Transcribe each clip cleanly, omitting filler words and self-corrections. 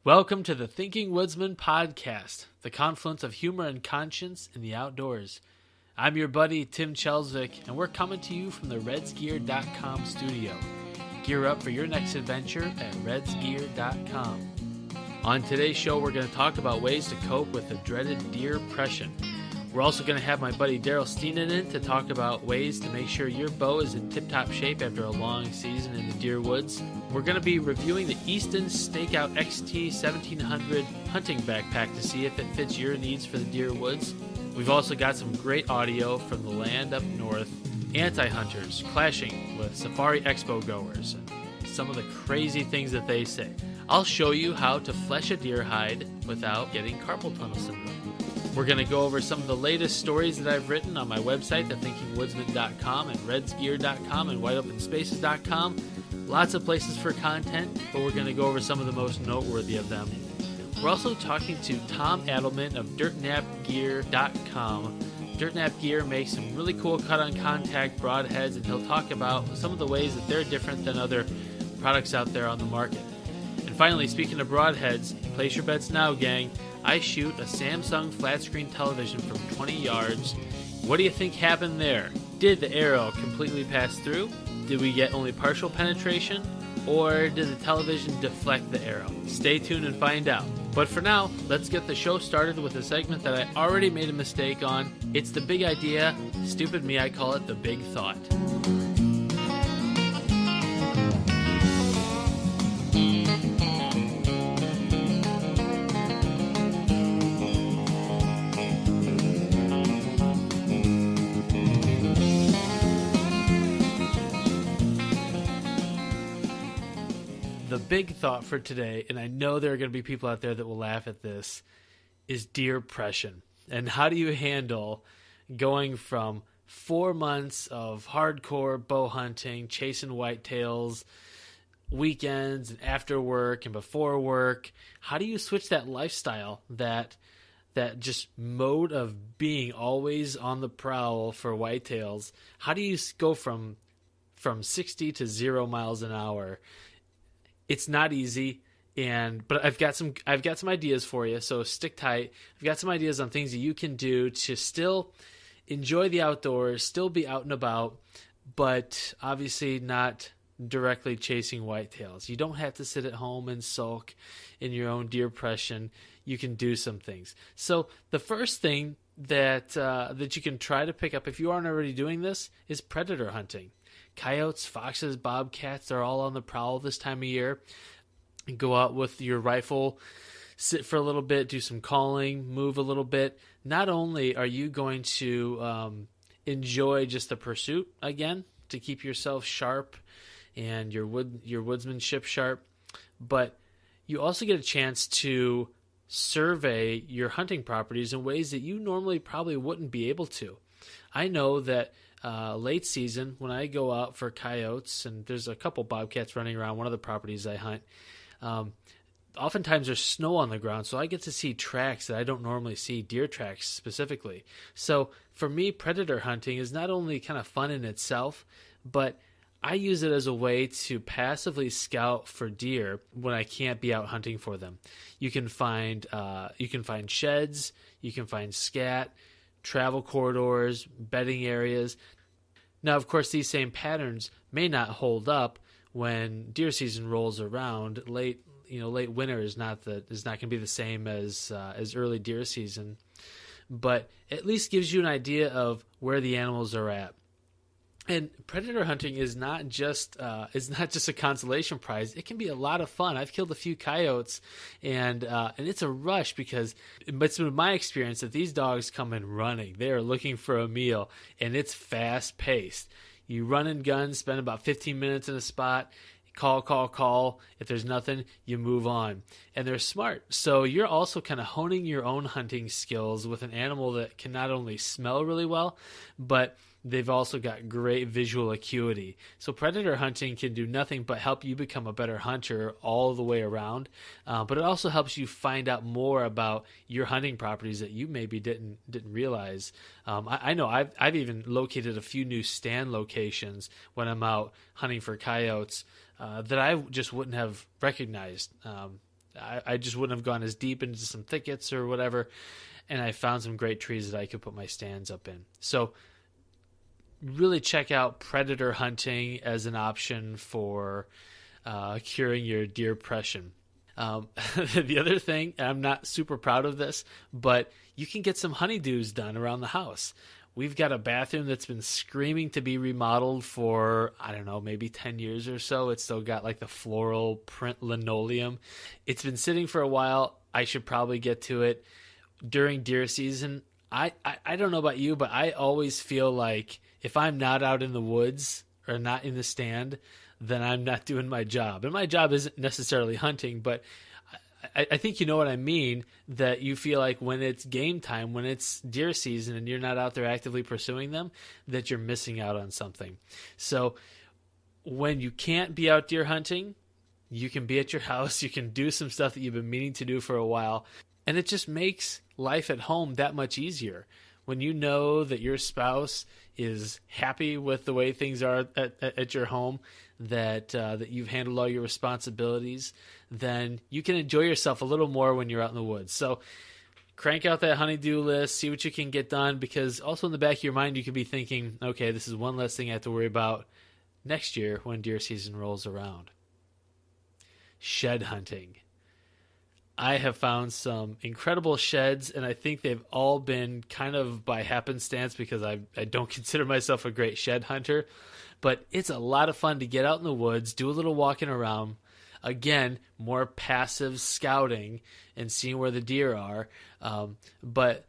Welcome to the Thinking Woodsman podcast, the confluence of humor and conscience in the outdoors. I'm your buddy, Tim Chelsvik, and we're coming to you from the redsgear.com studio. Gear up for your next adventure at redsgear.com. On today's show, we're going to talk about ways to cope with the dreaded deepression. We're also going to have my buddy Darrell Stiennen in to talk about ways to make sure your bow is in tip-top shape after a long season in the deer woods. We're going to be reviewing the Easton Stakeout XT 1700 hunting backpack to see if it fits your needs for the deer woods. We've also got some great audio from the land up north, anti-hunters clashing with safari expo goers, and some of the crazy things that they say. I'll show you how to flesh a deer hide without getting carpal tunnel syndrome. We're going to go over some of the latest stories that I've written on my website, thethinkingwoodsman.com and redsgear.com and wideopenspaces.com. Lots of places for content, but we're going to go over some of the most noteworthy of them. We're also talking to Tom Adelman of dirtnapgear.com. Dirtnap Gear makes some really cool cut-on-contact broadheads, and he'll talk about some of the ways that they're different than other products out there on the market. And finally, speaking of broadheads, place your bets now, gang. I shoot a Samsung flat-screen television from 20 yards. What do you think happened there? Did the arrow completely pass through? Did we get only partial penetration? Or did the television deflect the arrow? Stay tuned and find out. But for now, let's get the show started with a segment that I already made a mistake on. It's the big idea. Stupid me, I call it the big thought. The big thought for today, and I know there are going to be people out there that will laugh at this, is deepression. And how do you handle going from 4 months of hardcore bow hunting, chasing whitetails, weekends and after work and before work? How do you switch that lifestyle, that just mode of being always on the prowl for whitetails? How do you go from 60 to 0 miles an hour? It's not easy, but I've got some ideas for you, so stick tight. I've got some ideas on things that you can do to still enjoy the outdoors, still be out and about, but obviously not directly chasing whitetails. You don't have to sit at home and sulk in your own deepression. You can do some things. So the first thing that you can try to pick up if you aren't already doing this is predator hunting. Coyotes, foxes, bobcats, they're all on the prowl this time of year. And go out with your rifle, sit for a little bit, do some calling, move a little bit. Not only are you going to enjoy just the pursuit again to keep yourself sharp and your woodsmanship sharp, but you also get a chance to survey your hunting properties in ways that you normally probably wouldn't be able to. I know that late season, when I go out for coyotes, and there's a couple bobcats running around one of the properties I hunt, oftentimes there's snow on the ground, so I get to see tracks that I don't normally see, deer tracks specifically. So for me, predator hunting is not only kind of fun in itself, but I use it as a way to passively scout for deer when I can't be out hunting for them. You can find sheds, you can find scat, travel corridors, bedding areas. Now, of course, these same patterns may not hold up when deer season rolls around. Late winter is not going to be the same as early deer season, but at least gives you an idea of where the animals are at. And predator hunting is not just a consolation prize. It can be a lot of fun. I've killed a few coyotes, and it's a rush because it's been my experience that these dogs come in running. They are looking for a meal, and it's fast paced. You run and gun, spend about 15 minutes in a spot, call. If there's nothing, you move on. And they're smart. So you're also kind of honing your own hunting skills with an animal that can not only smell really well, but they've also got great visual acuity. So predator hunting can do nothing but help you become a better hunter all the way around. But it also helps you find out more about your hunting properties that you maybe didn't realize. I know I've even located a few new stand locations when I'm out hunting for coyotes that I just wouldn't have recognized. I just wouldn't have gone as deep into some thickets or whatever. And I found some great trees that I could put my stands up in. So really check out predator hunting as an option for curing your depression. The other thing, and I'm not super proud of this, but you can get some honeydews done around the house. We've got a bathroom that's been screaming to be remodeled for, I don't know, maybe 10 years or so. It's still got like the floral print linoleum. It's been sitting for a while. I should probably get to it during deer season. I don't know about you, but I always feel like if I'm not out in the woods or not in the stand, then I'm not doing my job. And my job isn't necessarily hunting, but I think you know what I mean, that you feel like when it's game time, when it's deer season and you're not out there actively pursuing them, that you're missing out on something. So when you can't be out deer hunting, you can be at your house, you can do some stuff that you've been meaning to do for a while, and it just makes life at home that much easier. When you know that your spouse is happy with the way things are at your home, that you've handled all your responsibilities, then you can enjoy yourself a little more when you're out in the woods. So crank out that honeydew list, see what you can get done, because also in the back of your mind you could be thinking, okay, this is one less thing I have to worry about next year when deer season rolls around. Shed hunting. I have found some incredible sheds, and I think they've all been kind of by happenstance because I don't consider myself a great shed hunter. But it's a lot of fun to get out in the woods, do a little walking around. Again, more passive scouting and seeing where the deer are. But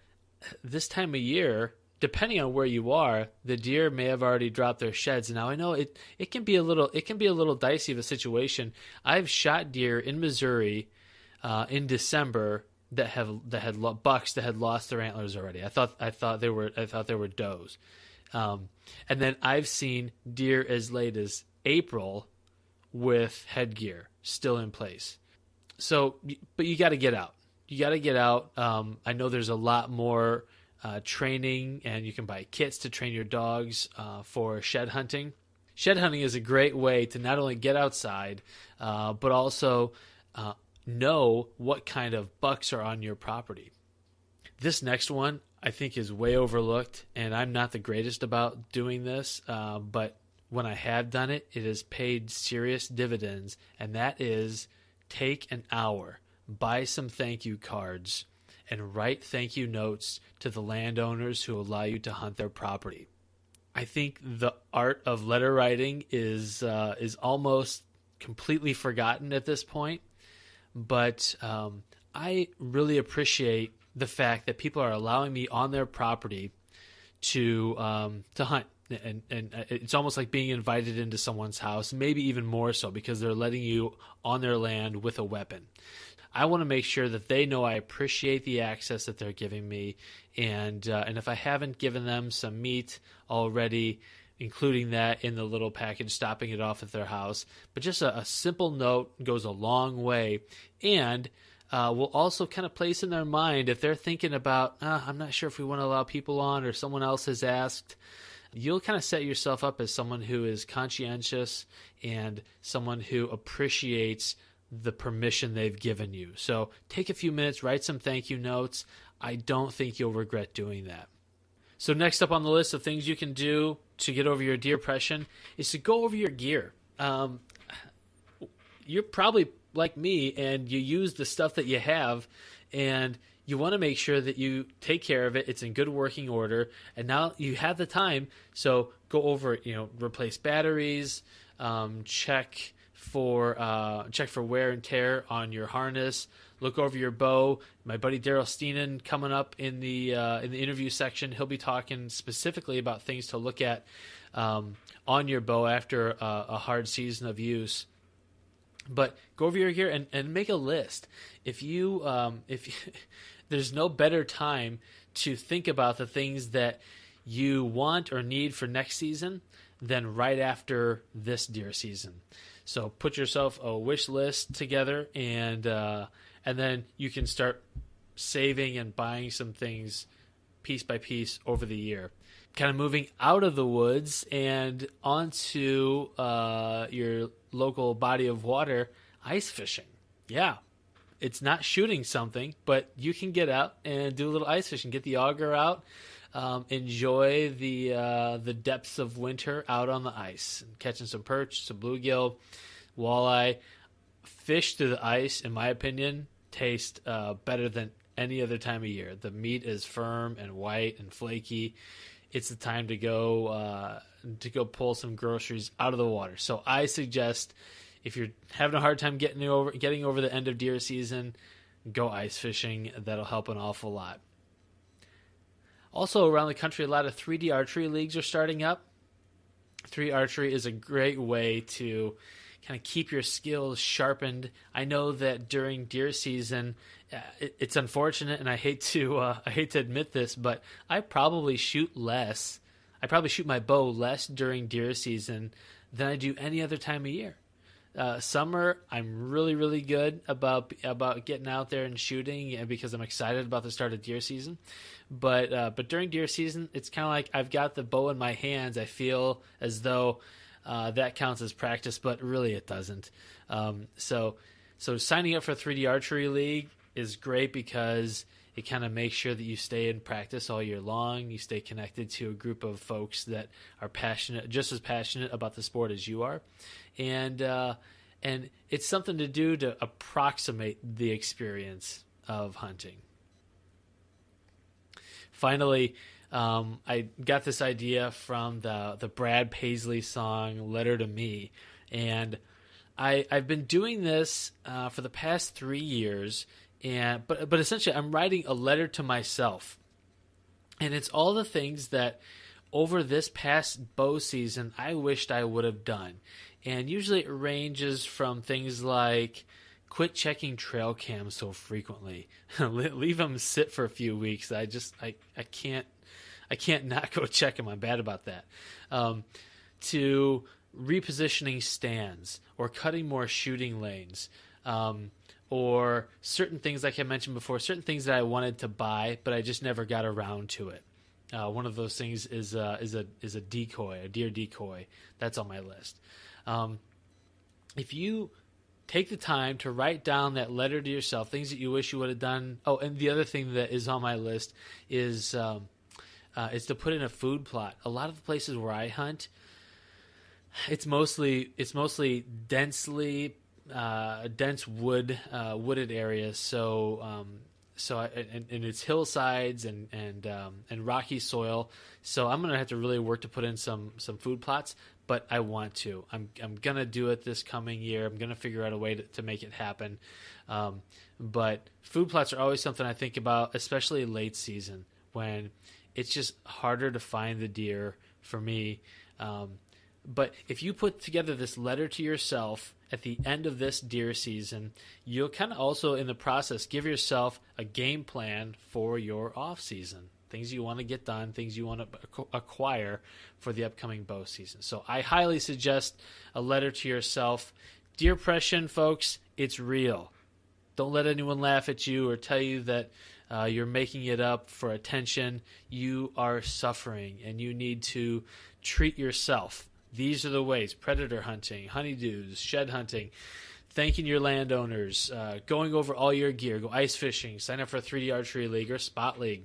this time of year, depending on where you are, the deer may have already dropped their sheds. Now I know it can be a little dicey of a situation. I've shot deer in Missouri in December that had bucks that had lost their antlers already. I thought they were does. And then I've seen deer as late as April with headgear still in place. So, but you got to get out. You got to get out. I know there's a lot more training, and you can buy kits to train your dogs for shed hunting. Shed hunting is a great way to not only get outside, but also know what kind of bucks are on your property. This next one I think is way overlooked, and I'm not the greatest about doing this, but when I have done it, it has paid serious dividends, and that is take an hour, buy some thank you cards, and write thank you notes to the landowners who allow you to hunt their property. I think the art of letter writing is almost completely forgotten at this point, but I really appreciate the fact that people are allowing me on their property to hunt, and it's almost like being invited into someone's house, maybe even more so because they're letting you on their land with a weapon. I want to make sure that they know I appreciate the access that they're giving me, and if I haven't given them some meat already, including that in the little package, stopping it off at their house. But just a simple note goes a long way, and will also kind of place in their mind if they're thinking about, I'm not sure if we want to allow people on or someone else has asked. You'll kind of set yourself up as someone who is conscientious and someone who appreciates the permission they've given you. So take a few minutes, write some thank you notes. I don't think you'll regret doing that. So next up on the list of things you can do to get over your depression is to go over your gear. You're probably like me, and you use the stuff that you have, and you want to make sure that you take care of it. It's in good working order, and now you have the time. So go over, replace batteries, check for wear and tear on your harness. Look over your bow. My buddy Darrell Stiennen coming up in the interview section. He'll be talking specifically about things to look at on your bow after a hard season of use. But go over your gear and make a list. If there's no better time to think about the things that you want or need for next season than right after this deer season. So put yourself a wish list together, and then you can start saving and buying some things piece by piece over the year. Kind of moving out of the woods and onto your local body of water, ice fishing. Yeah, It's not shooting something, but you can get out and do a little ice fishing. Get the auger out, enjoy the depths of winter out on the ice, catching some perch, some bluegill, walleye. Fish through the ice, in my opinion, taste better than any other time of year. The meat is firm and white and flaky. It's the time to go pull some groceries out of the water. So I suggest, if you're having a hard time getting over the end of deer season, go ice fishing. That'll help an awful lot. Also, around the country, a lot of 3D archery leagues are starting up. 3D archery is a great way to kind of keep your skills sharpened. I know that during deer season, it's unfortunate, and I hate to admit this, but I probably shoot less. I probably shoot my bow less during deer season than I do any other time of year. Summer, I'm really, really good about getting out there and shooting, and because I'm excited about the start of deer season. But during deer season, it's kind of like I've got the bow in my hands. I feel as though that counts as practice, but really it doesn't. So signing up for a 3D Archery League is great because it kind of makes sure that you stay in practice all year long. You stay connected to a group of folks that are just as passionate about the sport as you are. And it's something to do to approximate the experience of hunting. Finally, I got this idea from the Brad Paisley song "Letter to Me," and I've been doing this for the past 3 years. But essentially, I'm writing a letter to myself, and it's all the things that over this past bow season I wished I would have done. And usually it ranges from things like quit checking trail cams so frequently, leave them sit for a few weeks. I can't not go check them. I'm bad about that. To repositioning stands or cutting more shooting lanes. Or certain things, like I mentioned before, certain things that I wanted to buy, but I just never got around to it. One of those things is a decoy, a deer decoy. That's on my list. If you take the time to write down that letter to yourself, things that you wish you would have done. Oh, and the other thing that is on my list is to put in a food plot. A lot of the places where I hunt, it's mostly densely dense wooded areas. So it's hillsides and rocky soil. So I'm gonna have to really work to put in some food plots. But I want to. I'm gonna do it this coming year. I'm gonna figure out a way to make it happen. But food plots are always something I think about, especially late season when it's just harder to find the deer for me. But if you put together this letter to yourself at the end of this deer season, you'll kind of also in the process give yourself a game plan for your off season. Things you want to get done, things you want to acquire for the upcoming bow season. So I highly suggest a letter to yourself. Deepression, folks, it's real. Don't let anyone laugh at you or tell you that you're making it up for attention. You are suffering, and you need to treat yourself. These are the ways: predator hunting, honeydews, shed hunting, thanking your landowners, going over all your gear, go ice fishing, sign up for a 3D Archery League or Spot League,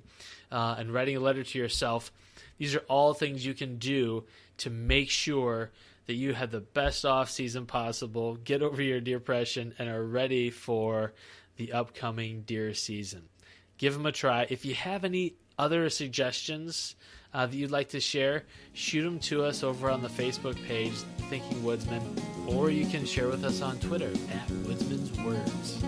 and writing a letter to yourself. These are all things you can do to make sure that you have the best off season possible, get over your depression, and are ready for the upcoming deer season. Give them a try. If you have any other suggestions that you'd like to share, shoot them to us over on the Facebook page, Thinking Woodsman, or you can share with us on Twitter at Woodsman's Words.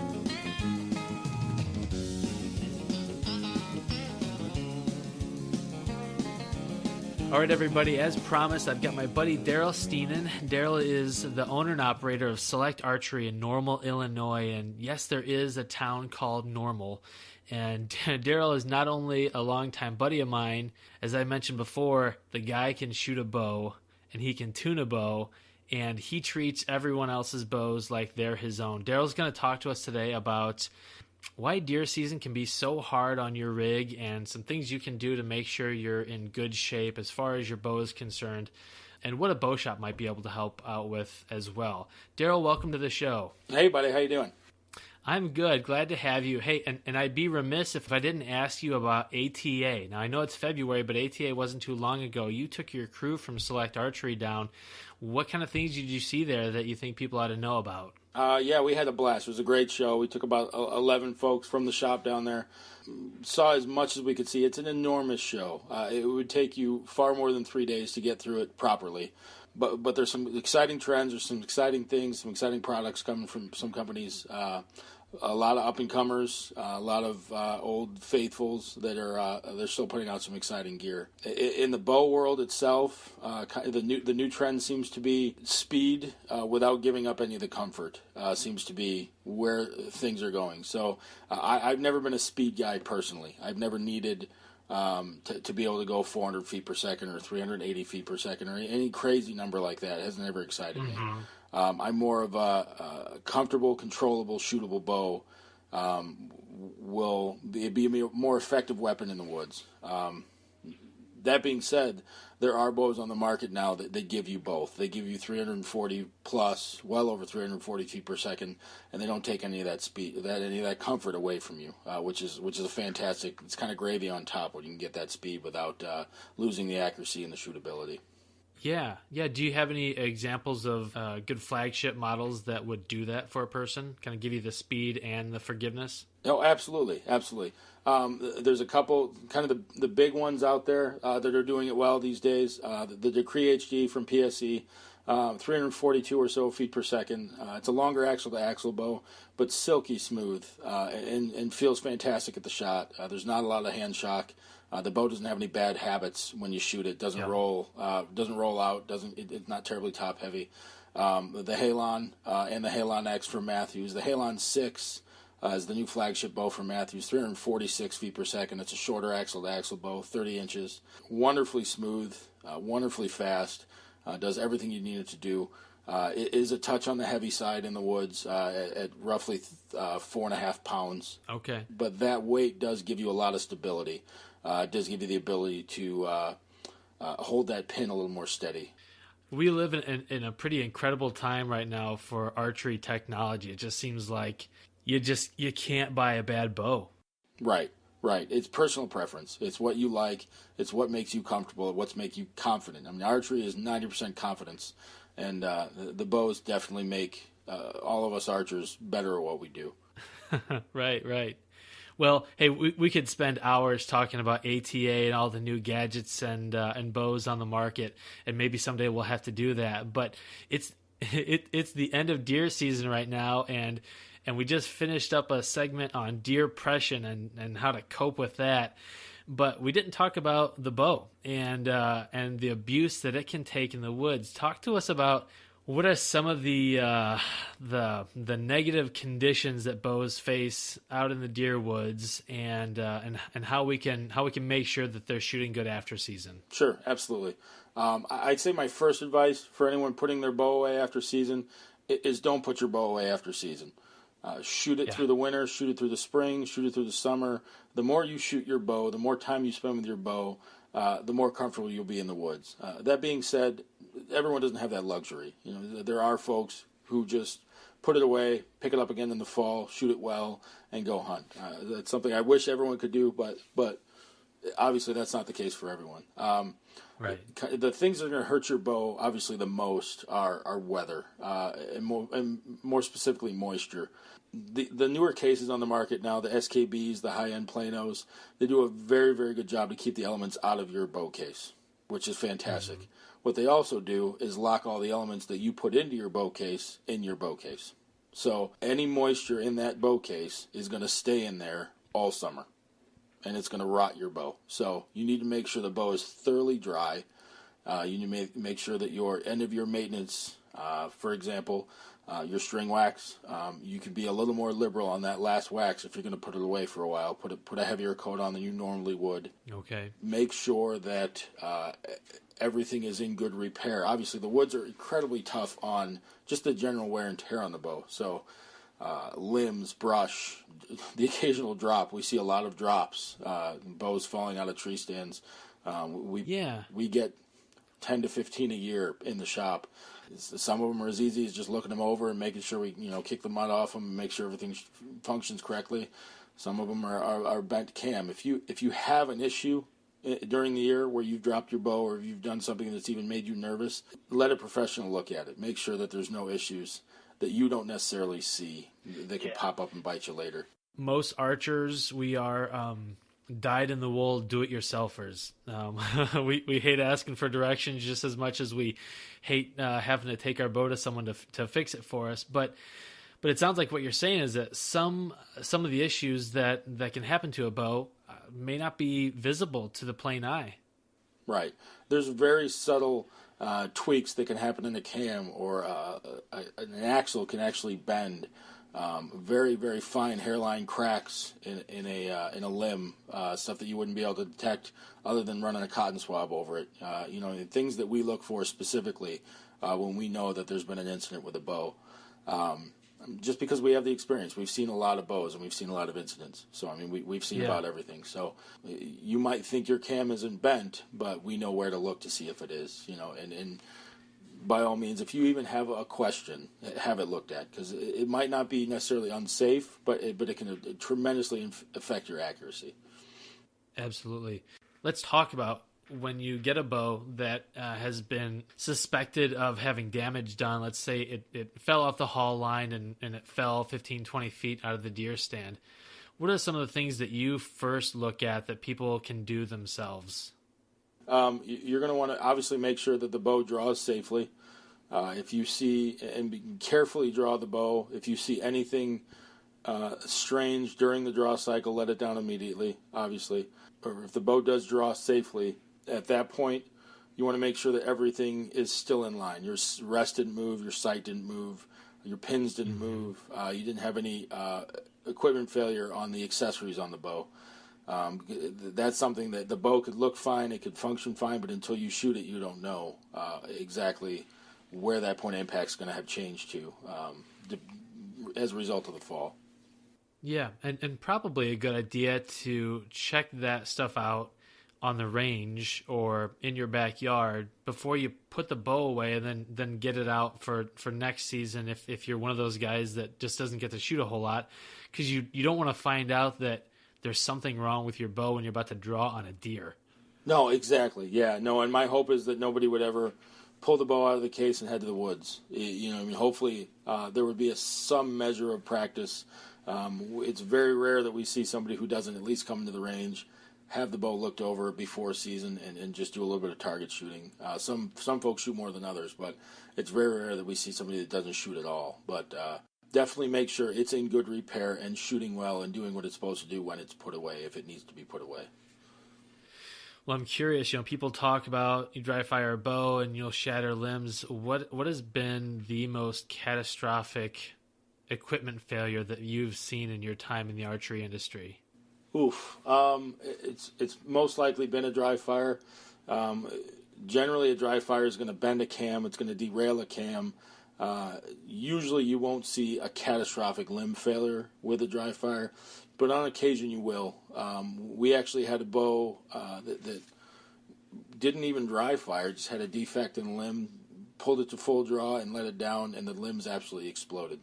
All right, everybody, as promised, I've got my buddy Darrell Stiennen. Darrell is the owner and operator of Select Archery in Normal, Illinois, and yes, there is a town called Normal. And Darrell is not only a longtime buddy of mine, as I mentioned before, the guy can shoot a bow, and he can tune a bow, and he treats everyone else's bows like they're his own. Darrell's going to talk to us today about why deer season can be so hard on your rig and some things you can do to make sure you're in good shape as far as your bow is concerned, and what a bow shop might be able to help out with as well. Darrell, welcome to the show. Hey, buddy. How you doing? I'm good. Glad to have you. Hey, and I'd be remiss if I didn't ask you about ATA. Now, I know it's February, but ATA wasn't too long ago. You took your crew from Select Archery down. What kind of things did you see there that you think people ought to know about? Yeah, we had a blast. It was a great show. We took about 11 folks from the shop down there. Saw as much as we could see. It's an enormous show. It would take you far more than 3 days to get through it properly. But there's some exciting trends. There's some exciting things, some exciting products coming from some companies. A lot of up-and-comers, a lot of old faithfuls that are they're still putting out some exciting gear. In the bow world itself, the new trend seems to be speed without giving up any of the comfort. Seems to be where things are going. So I've never been a speed guy personally. I've never needed to be able to go 400 feet per second or 380 feet per second or any crazy number like that. It has never excited me. I'm more of a comfortable, controllable, shootable bow. Will be a more effective weapon in the woods. That being said, there are bows on the market now that they give you both. They give you 340 plus, well over 340 feet per second, and they don't take any of that speed, any of that comfort away from you, which is a fantastic. It's kind of gravy on top when you can get that speed without losing the accuracy and the shootability. Yeah. Do you have any examples of good flagship models that would do that for a person? Kind of give you the speed and the forgiveness? Oh, absolutely. There's a couple, kind of the big ones out there that are doing it well these days. The Decree HD from PSE, 342 or so feet per second. It's a longer axle-to-axle bow, but silky smooth and feels fantastic at the shot. There's not a lot of hand shock. The bow doesn't have any bad habits when you shoot it. Doesn't roll out. It's not terribly top heavy. The Halon and the Halon X from Mathews. The Halon 6 is the new flagship bow from Mathews. 346 feet per second. It's a shorter axle-to-axle bow, 30 inches. Wonderfully smooth, wonderfully fast. Does everything you need it to do. It is a touch on the heavy side in the woods at roughly 4.5 pounds. Okay. But that weight does give you a lot of stability. It does give you the ability to hold that pin a little more steady. We live in a pretty incredible time right now for archery technology. It just seems like you can't buy a bad bow. Right. It's personal preference. It's what you like. It's what makes you comfortable. What's make you confident. I mean, archery is 90% confidence, and the bows definitely make all of us archers better at what we do. Right. Well, hey, we could spend hours talking about ATA and all the new gadgets and bows on the market, and maybe someday we'll have to do that. But it's the end of deer season right now, and we just finished up a segment on deepression and how to cope with that. But we didn't talk about the bow and the abuse that it can take in the woods. Talk to us about what are some of the negative conditions that bows face out in the deer woods, and how we can make sure that they're shooting good after season. Sure, absolutely. I'd say my first advice for anyone putting their bow away after season is don't put your bow away after season. Shoot it through the winter, shoot it through the spring, shoot it through the summer. The more you shoot your bow, the more time you spend with your bow, the more comfortable you'll be in the woods. That being said, everyone doesn't have that luxury. You know, there are folks who just put it away, pick it up again in the fall, shoot it well, and go hunt. That's something I wish everyone could do, but obviously that's not the case for everyone. Right. The things that are going to hurt your bow, obviously the most, are weather, and more specifically moisture. The newer cases on the market now, the SKBs, the high-end Planos, they do a very, very good job to keep the elements out of your bow case, which is fantastic. Mm-hmm. What they also do is lock all the elements that you put into your bow case in your bow case. So any moisture in that bow case is going to stay in there all summer, and it's going to rot your bow. So you need to make sure the bow is thoroughly dry. You need to make sure that your end of your maintenance, for example, your string wax, you could be a little more liberal on that last wax if you're going to put it away for a while. Put a heavier coat on than you normally would. Okay. Make sure that everything is in good repair. Obviously, the woods are incredibly tough on just the general wear and tear on the bow. So limbs, brush, the occasional drop. We see a lot of drops, bows falling out of tree stands. We get 10 to 15 a year in the shop. Some of them are as easy as just looking them over and making sure we kick the mud off them and make sure everything functions correctly. Some of them are bent cam. If you have an issue during the year where you've dropped your bow or you've done something that's even made you nervous, let a professional look at it. Make sure that there's no issues that you don't necessarily see that could pop up and bite you later. Most archers, we are dyed-in-the-wool do-it-yourselfers. We hate asking for directions just as much as we hate having to take our bow to someone to fix it for us. But it sounds like what you're saying is that some of the issues that can happen to a bow may not be visible to the plain eye. Right. There's very subtle tweaks that can happen in a cam, or an axle can actually bend. Very, very fine hairline cracks in a limb, stuff that you wouldn't be able to detect other than running a cotton swab over it. Things that we look for specifically when we know that there's been an incident with a bow. Just because we have the experience, we've seen a lot of bows and we've seen a lot of incidents. So I mean, we've seen about everything. So you might think your cam isn't bent, but we know where to look to see if it is. And by all means, if you even have a question, have it looked at, because it might not be necessarily unsafe, but it can tremendously affect your accuracy. Absolutely. Let's talk about when you get a bow that has been suspected of having damage done. Let's say it fell off the haul line and it fell 15, 20 feet out of the deer stand. What are some of the things that you first look at that people can do themselves? You're going to want to obviously make sure that the bow draws safely. If you see, and carefully draw the bow. If you see anything strange during the draw cycle, let it down immediately, obviously. Or if the bow does draw safely, at that point, you want to make sure that everything is still in line. Your rest didn't move, your sight didn't move, your pins didn't move, you didn't have any equipment failure on the accessories on the bow. That's something that the bow could look fine, it could function fine, but until you shoot it, you don't know exactly where that point of impact is going to have changed to as a result of the fall. Yeah, and probably a good idea to check that stuff out on the range or in your backyard before you put the bow away, and then get it out for next season if you're one of those guys that just doesn't get to shoot a whole lot, because you don't want to find out that there's something wrong with your bow when you're about to draw on a deer. No, exactly. Yeah, no, and my hope is that nobody would ever pull the bow out of the case and head to the woods. Hopefully there would be some measure of practice. It's very rare that we see somebody who doesn't at least come into the range, have the bow looked over before season, and just do a little bit of target shooting. Some folks shoot more than others, but it's very rare that we see somebody that doesn't shoot at all. But definitely make sure it's in good repair and shooting well and doing what it's supposed to do when it's put away, if it needs to be put away. Well, I'm curious, people talk about you dry fire a bow and you'll shatter limbs. What has been the most catastrophic equipment failure that you've seen in your time in the archery industry? Oof. It's most likely been a dry fire. Generally, a dry fire is going to bend a cam. It's going to derail a cam. Usually, you won't see a catastrophic limb failure with a dry fire, but on occasion you will. We actually had a bow that didn't even dry fire, just had a defect in the limb, pulled it to full draw and let it down, and the limbs absolutely exploded.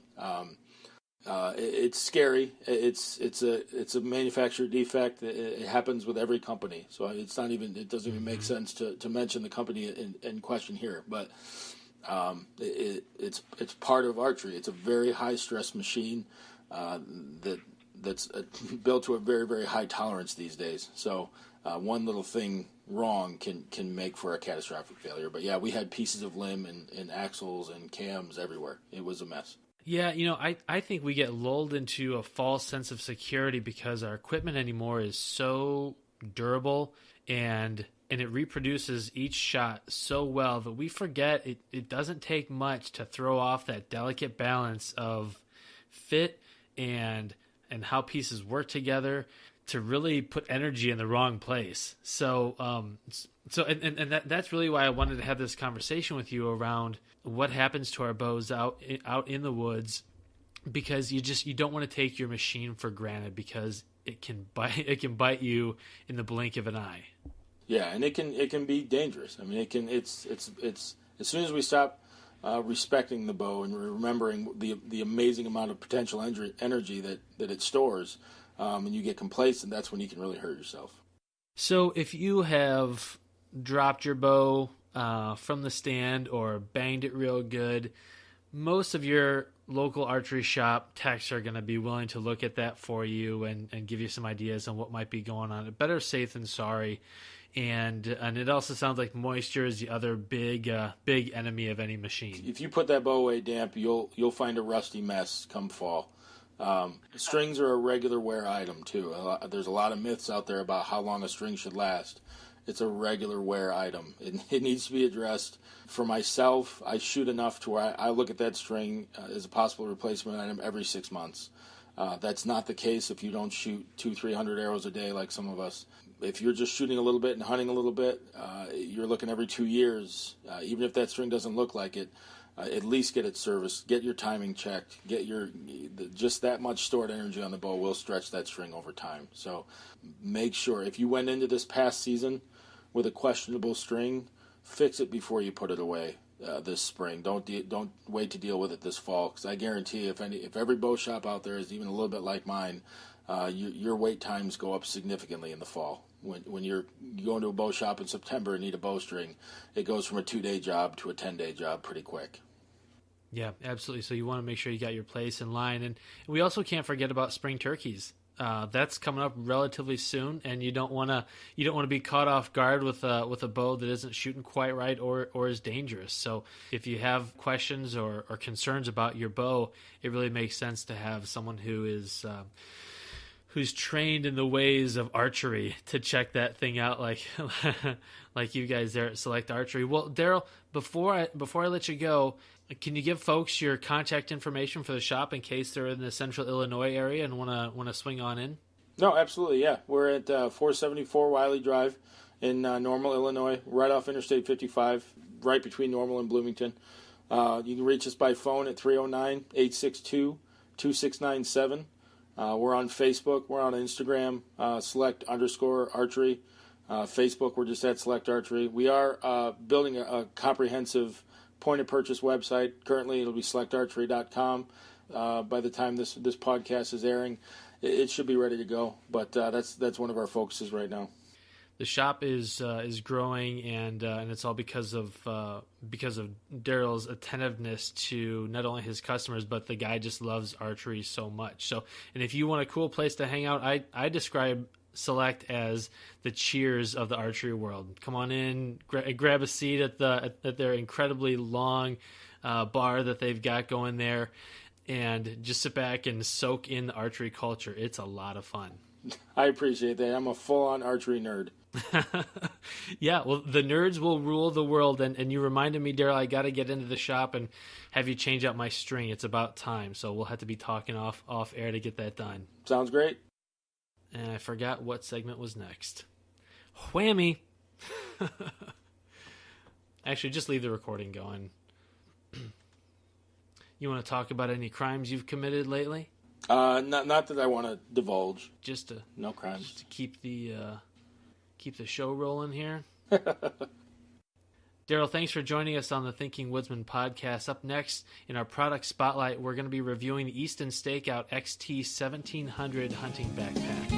It's scary. It's a manufacturer defect. It happens with every company, so it doesn't even make sense to mention the company in question here. But it's part of archery. It's a very high stress machine that's built to a very, very high tolerance these days. So one little thing wrong can make for a catastrophic failure. But yeah, we had pieces of limb and axles and cams everywhere. It was a mess. Yeah, I think we get lulled into a false sense of security because our equipment anymore is so durable and it reproduces each shot so well that we forget it doesn't take much to throw off that delicate balance of fit and how pieces work together to really put energy in the wrong place. So that's really why I wanted to have this conversation with you around what happens to our bows out in the woods, because you don't want to take your machine for granted because it can bite you in the blink of an eye. Yeah, and it can be dangerous. I mean, it's as soon as we stop respecting the bow and remembering the amazing amount of potential energy that it stores, and you get complacent, that's when you can really hurt yourself. So if you have dropped your bow from the stand or banged it real good, most of your local archery shop techs are going to be willing to look at that for you and give you some ideas on what might be going on. Better safe than sorry. And it also sounds like moisture is the other big enemy of any machine. If you put that bow away damp, you'll find a rusty mess come fall. Strings are a regular wear item too. There's a lot of myths out there about how long a string should last. It's a regular wear item. It needs to be addressed. For myself, I shoot enough to where I look at that string as a possible replacement item every 6 months. That's not the case if you don't shoot 200-300 arrows a day like some of us. If you're just shooting a little bit and hunting a little bit, you're looking every 2 years. Even if that string doesn't look like it, at least get it serviced, get your timing checked, just that much stored energy on the bow will stretch that string over time. So make sure, if you went into this past season with a questionable string, fix it before you put it away this spring. Don't wait to deal with it this fall, because I guarantee if every bow shop out there is even a little bit like mine, your wait times go up significantly in the fall. When you go into a bow shop in September and need a bowstring, it goes from a 2-day job to a 10-day job pretty quick. Yeah, absolutely. So you want to make sure you got your place in line. And we also can't forget about spring turkeys. That's coming up relatively soon, and you don't want to be caught off guard with a bow that isn't shooting quite right or is dangerous. So if you have questions or concerns about your bow, it really makes sense to have someone who's trained in the ways of archery to check that thing out, like you guys there at Select Archery. Well, Darrell, before I let you go, can you give folks your contact information for the shop in case they're in the Central Illinois area and want to swing on in? No, absolutely, yeah. We're at 474 Wiley Drive in Normal, Illinois, right off Interstate 55, right between Normal and Bloomington. You can reach us by phone at 309-862-2697. We're on Facebook. We're on Instagram, select_archery. Facebook, we're just at Select Archery. We are building a comprehensive point-of-purchase website. Currently, it'll be selectarchery.com. By the time this podcast is airing, it should be ready to go. But that's one of our focuses right now. The shop is growing, and it's all because of Darrell's attentiveness to not only his customers, but the guy just loves archery so much. So, and if you want a cool place to hang out, I describe Select as the Cheers of the archery world. Come on in, grab a seat at their incredibly long bar that they've got going there, and just sit back and soak in the archery culture. It's a lot of fun. I appreciate that. I'm a full-on archery nerd. Yeah, well, the nerds will rule the world, and you reminded me, Darrell, I got to get into the shop and have you change out my string. It's about time, so we'll have to be talking off air to get that done. Sounds great. And I forgot what segment was next. Whammy. Actually, just leave the recording going. You want to talk about any crimes you've committed lately? Not that I want to divulge. No crimes. Just to keep the show rolling here. Darrell, thanks for joining us on the Thinking Woodsman podcast. Up next in our product spotlight, we're going to be reviewing the Easton Stakeout XT 1700 hunting backpack.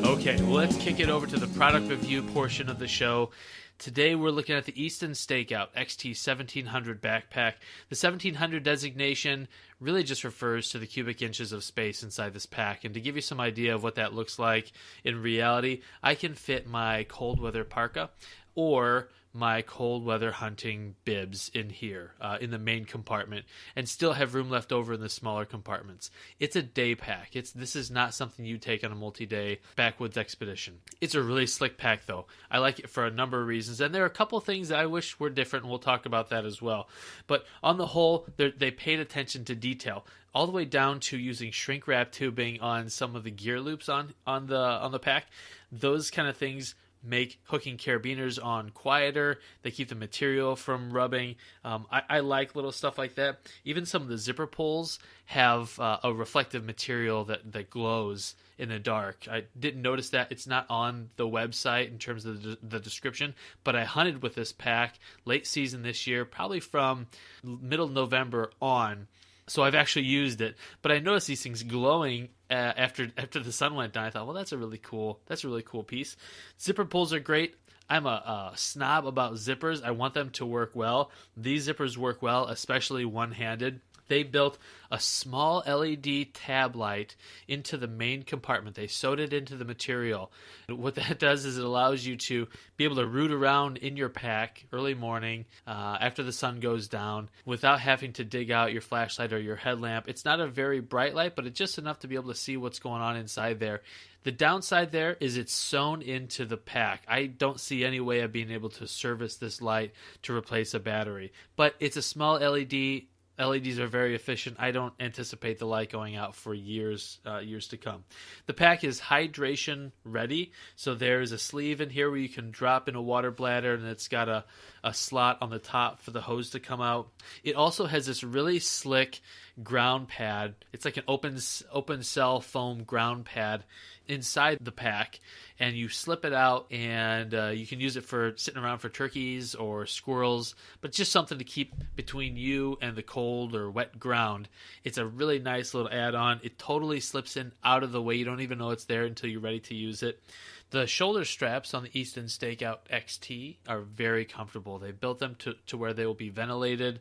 Okay, well, let's kick it over to the product review portion of the show. Today we're looking at the Easton Stakeout XT 1700 backpack. The 1700 designation really just refers to the cubic inches of space inside this pack. And to give you some idea of what that looks like in reality, I can fit my cold weather parka or my cold weather hunting bibs in here in the main compartment and still have room left over in the smaller compartments. It's a day pack. This is not something you take on a multi-day backwoods expedition. It's a really slick pack though. I like it for a number of reasons, and there are a couple of things that I wish were different, and we'll talk about that as well. But on the whole, they paid attention to detail, all the way down to using shrink wrap tubing on some of the gear loops on the pack. Those kind of things make hooking carabiners on quieter. They keep the material from rubbing. I like little stuff like that. Even some of the zipper pulls have a reflective material that glows in the dark. I didn't notice that. It's not on the website in terms of the description, but I hunted with this pack late season this year, probably from middle November on. So I've actually used it, but I noticed these things glowing after the sun went down. I thought, well, that's a really cool piece. Zipper pulls are great. I'm a snob about zippers. I want them to work well. These zippers work well, especially one-handed. They built a small LED tab light into the main compartment. They sewed it into the material. What that does is it allows you to be able to root around in your pack early morning after the sun goes down without having to dig out your flashlight or your headlamp. It's not a very bright light, but it's just enough to be able to see what's going on inside there. The downside there is it's sewn into the pack. I don't see any way of being able to service this light to replace a battery. But it's a small LED. LEDs are very efficient. I don't anticipate the light going out for years to come. The pack is hydration ready, so there's a sleeve in here where you can drop in a water bladder, and it's got a slot on the top for the hose to come out. It also has this really slick ground pad. It's like an open cell foam ground pad inside the pack, and you slip it out, and you can use it for sitting around for turkeys or squirrels, but just something to keep between you and the cold or wet ground. It's a really nice little add-on. It totally slips in out of the way. You don't even know it's there until you're ready to use it. The shoulder straps on the Easton Stakeout XT are very comfortable. They built them to where they will be ventilated.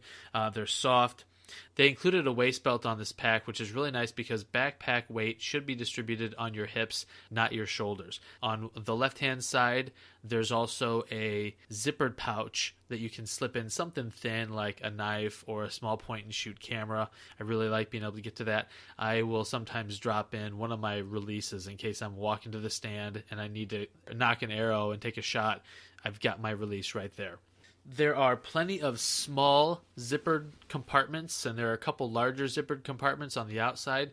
They're soft. They included a waist belt on this pack, which is really nice because backpack weight should be distributed on your hips, not your shoulders. On the left-hand side, there's also a zippered pouch that you can slip in something thin like a knife or a small point-and-shoot camera. I really like being able to get to that. I will sometimes drop in one of my releases in case I'm walking to the stand and I need to knock an arrow and take a shot. I've got my release right there. There are plenty of small zippered compartments, and there are a couple larger zippered compartments on the outside.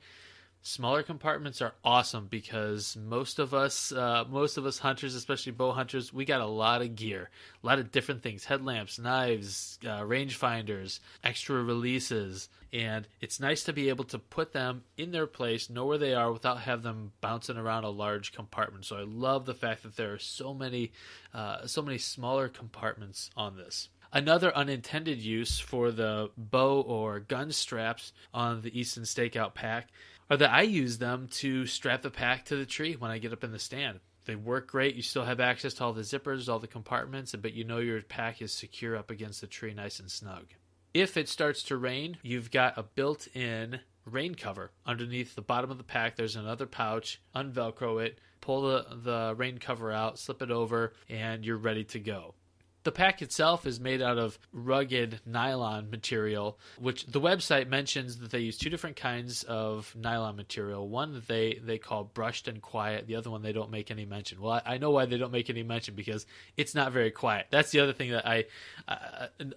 Smaller compartments are awesome because most of us hunters, especially bow hunters, we got a lot of gear, a lot of different things: headlamps, knives, rangefinders, extra releases, and it's nice to be able to put them in their place, know where they are, without have them bouncing around a large compartment. So I love the fact that there are so many smaller compartments on this. Another unintended use for the bow or gun straps on the Easton Stakeout pack are that I use them to strap the pack to the tree when I get up in the stand. They work great. You still have access to all the zippers, all the compartments, but you know your pack is secure up against the tree nice and snug. If it starts to rain, you've got a built-in rain cover. Underneath the bottom of the pack, there's another pouch. Unvelcro it, pull the rain cover out, slip it over, and you're ready to go. The pack itself is made out of rugged nylon material, which the website mentions that they use two different kinds of nylon material. One that they call brushed and quiet. The other one they don't make any mention. Well, I know why they don't make any mention, because it's not very quiet. That's the other thing that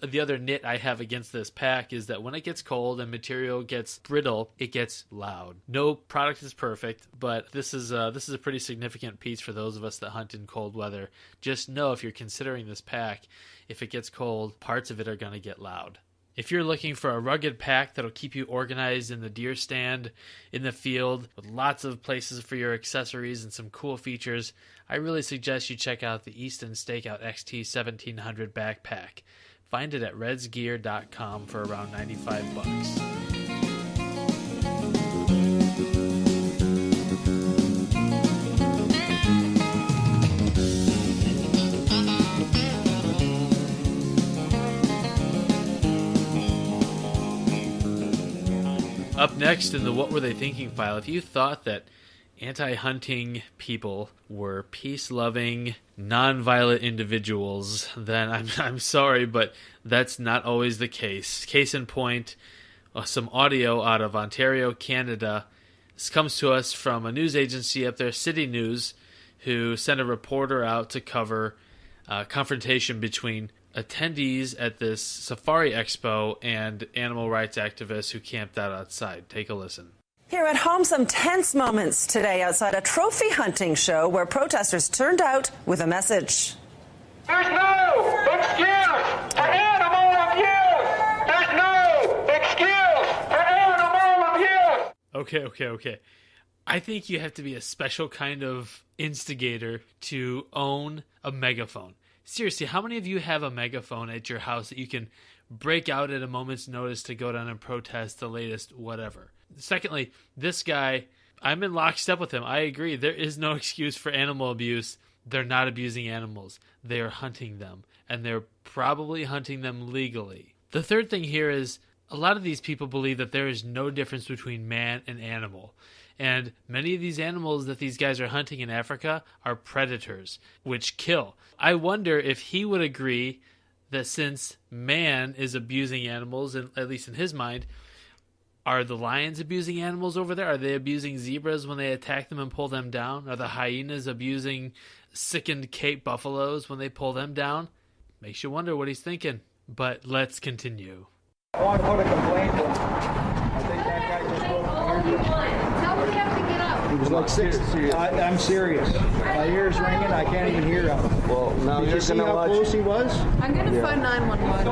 the other nit I have against this pack is that when it gets cold and material gets brittle, it gets loud. No product is perfect, but this is a pretty significant piece for those of us that hunt in cold weather. Just know if you're considering this pack, if it gets cold, parts of it are going to get loud. If you're looking for a rugged pack that'll keep you organized in the deer stand, in the field, with lots of places for your accessories and some cool features, I really suggest you check out the Easton Stakeout XT 1700 backpack. Find it at redsgear.com for around $95. Up next in the What Were They Thinking file, if you thought that anti-hunting people were peace-loving, non-violent individuals, then I'm sorry, but that's not always the case. Case in point, some audio out of Ontario, Canada. This comes to us from a news agency up there, City News, who sent a reporter out to cover confrontation between attendees at this safari expo and animal rights activists who camped out outside. Take a listen. Here at home, some tense moments today outside a trophy hunting show where protesters turned out with a message. There's no excuse for animal abuse! There's no excuse for animal abuse! Okay. I think you have to be a special kind of instigator to own a megaphone. Seriously, how many of you have a megaphone at your house that you can break out at a moment's notice to go down and protest the latest whatever? Secondly, this guy, I'm in lockstep with him. I agree. There is no excuse for animal abuse. They're not abusing animals. They are hunting them, and they're probably hunting them legally. The third thing here is a lot of these people believe that there is no difference between man and animal. And many of these animals that these guys are hunting in Africa are predators, which kill. I wonder if he would agree that since man is abusing animals, and at least in his mind, are the lions abusing animals over there? Are they abusing zebras when they attack them and pull them down? Are the hyenas abusing sickened Cape buffaloes when they pull them down? Makes you wonder what he's thinking. But let's continue. I want to put a complaint in. I think that guy just broke my eardrum. How would you have to get up? He was like serious. I'm serious. My ear's ringing. I can't even hear him. Well, now Did you're you see gonna how watch. close he was? I'm going to phone 911.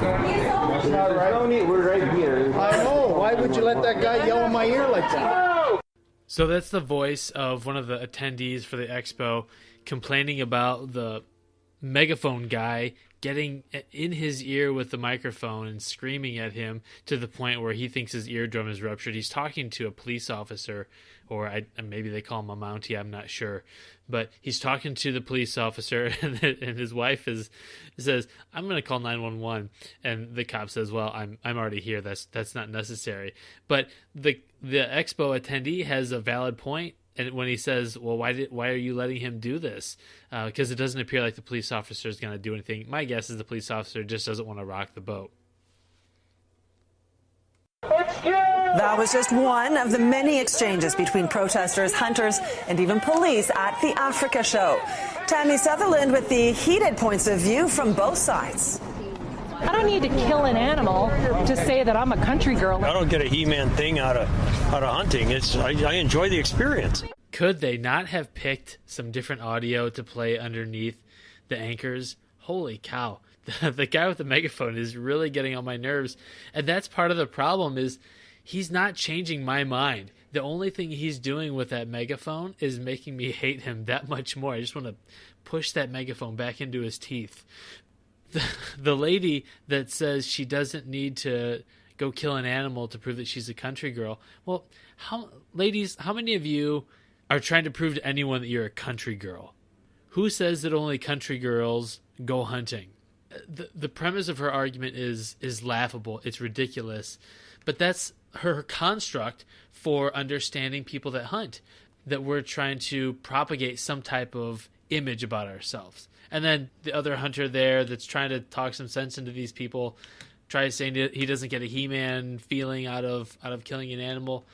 That's not right. No need, we're right here. I know. Why would you let that guy yell in my ear like that? So that's the voice of one of the attendees for the expo complaining about the megaphone guy getting in his ear with the microphone and screaming at him to the point where he thinks his eardrum is ruptured. He's talking to a police officer, or maybe they call him a Mountie, I'm not sure. But he's talking to the police officer, and his wife says, "I'm going to call 911." And the cop says, "Well, I'm already here. That's not necessary." But the expo attendee has a valid point. And when he says, "Well, why are you letting him do this?" Because it doesn't appear like the police officer is going to do anything. My guess is the police officer just doesn't want to rock the boat. That was just one of the many exchanges between protesters, hunters, and even police at the Africa show. Tammy Sutherland with the heated points of view from both sides. I don't need to kill an animal to say that I'm a country girl. I don't get a He-Man thing out of hunting. I enjoy the experience. Could they not have picked some different audio to play underneath the anchors? Holy cow. The guy with the megaphone is really getting on my nerves. And that's part of the problem is he's not changing my mind. The only thing he's doing with that megaphone is making me hate him that much more. I just want to push that megaphone back into his teeth. The lady that says she doesn't need to go kill an animal to prove that she's a country girl. Well, ladies, how many of you are trying to prove to anyone that you're a country girl? Who says that only country girls go hunting? The premise of her argument is laughable. It's ridiculous. But that's her construct for understanding people that hunt, that we're trying to propagate some type of image about ourselves. And then the other hunter there that's trying to talk some sense into these people tries saying that he doesn't get a He-Man feeling out of killing an animal.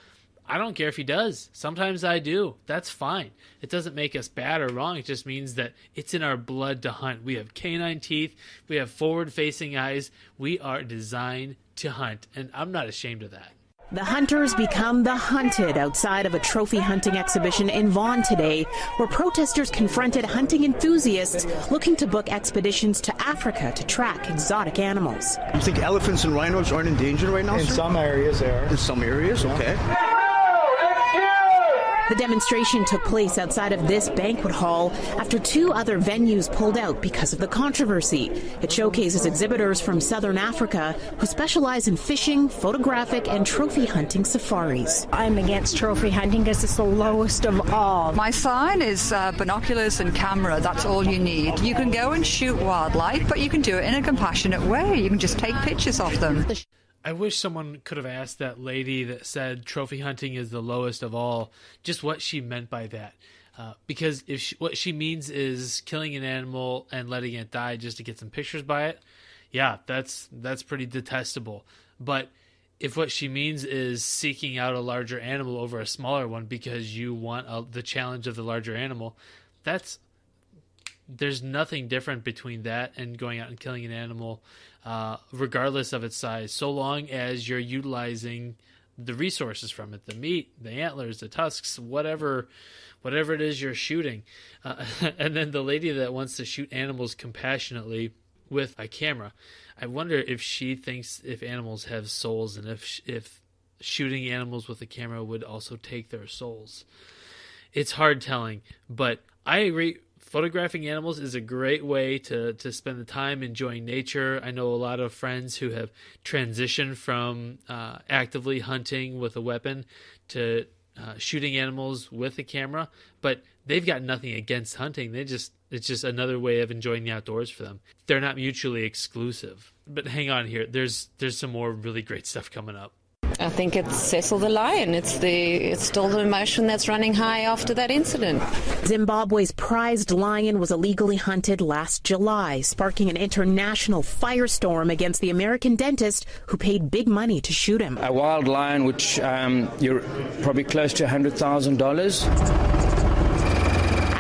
I don't care if he does. Sometimes I do. That's fine. It doesn't make us bad or wrong. It just means that it's in our blood to hunt. We have canine teeth. We have forward-facing eyes. We are designed to hunt, and I'm not ashamed of that. The hunters become the hunted outside of a trophy hunting exhibition in Vaughan today, where protesters confronted hunting enthusiasts looking to book expeditions to Africa to track exotic animals. You think elephants and rhinos aren't in danger right now, In sir? some areas they are. In some areas, okay. The demonstration took place outside of this banquet hall after two other venues pulled out because of the controversy. It showcases exhibitors from southern Africa who specialize in fishing, photographic, and trophy hunting safaris. I'm against trophy hunting because it's the lowest of all. My sign is binoculars and camera. That's all you need. You can go and shoot wildlife, but you can do it in a compassionate way. You can just take pictures of them. I wish someone could have asked that lady that said trophy hunting is the lowest of all just what she meant by that. Because if what she means is killing an animal and letting it die just to get some pictures by it, yeah, that's pretty detestable. But if what she means is seeking out a larger animal over a smaller one because you want the challenge of the larger animal, there's nothing different between that and going out and killing an animal, regardless of its size, so long as you're utilizing the resources from it, the meat, the antlers, the tusks, whatever it is you're shooting. And then the lady that wants to shoot animals compassionately with a camera, I wonder if she thinks if animals have souls, and if shooting animals with a camera would also take their souls. It's hard telling, but I agree. Photographing animals is a great way to spend the time enjoying nature. I know a lot of friends who have transitioned from actively hunting with a weapon to shooting animals with a camera, but they've got nothing against hunting. It's just another way of enjoying the outdoors for them. They're not mutually exclusive. But hang on here. There's some more really great stuff coming up. I think it's Cecil the lion. It's still the emotion that's running high after that incident. Zimbabwe's prized lion was illegally hunted last July, sparking an international firestorm against the American dentist who paid big money to shoot him. A wild lion, which you're probably close to $100,000.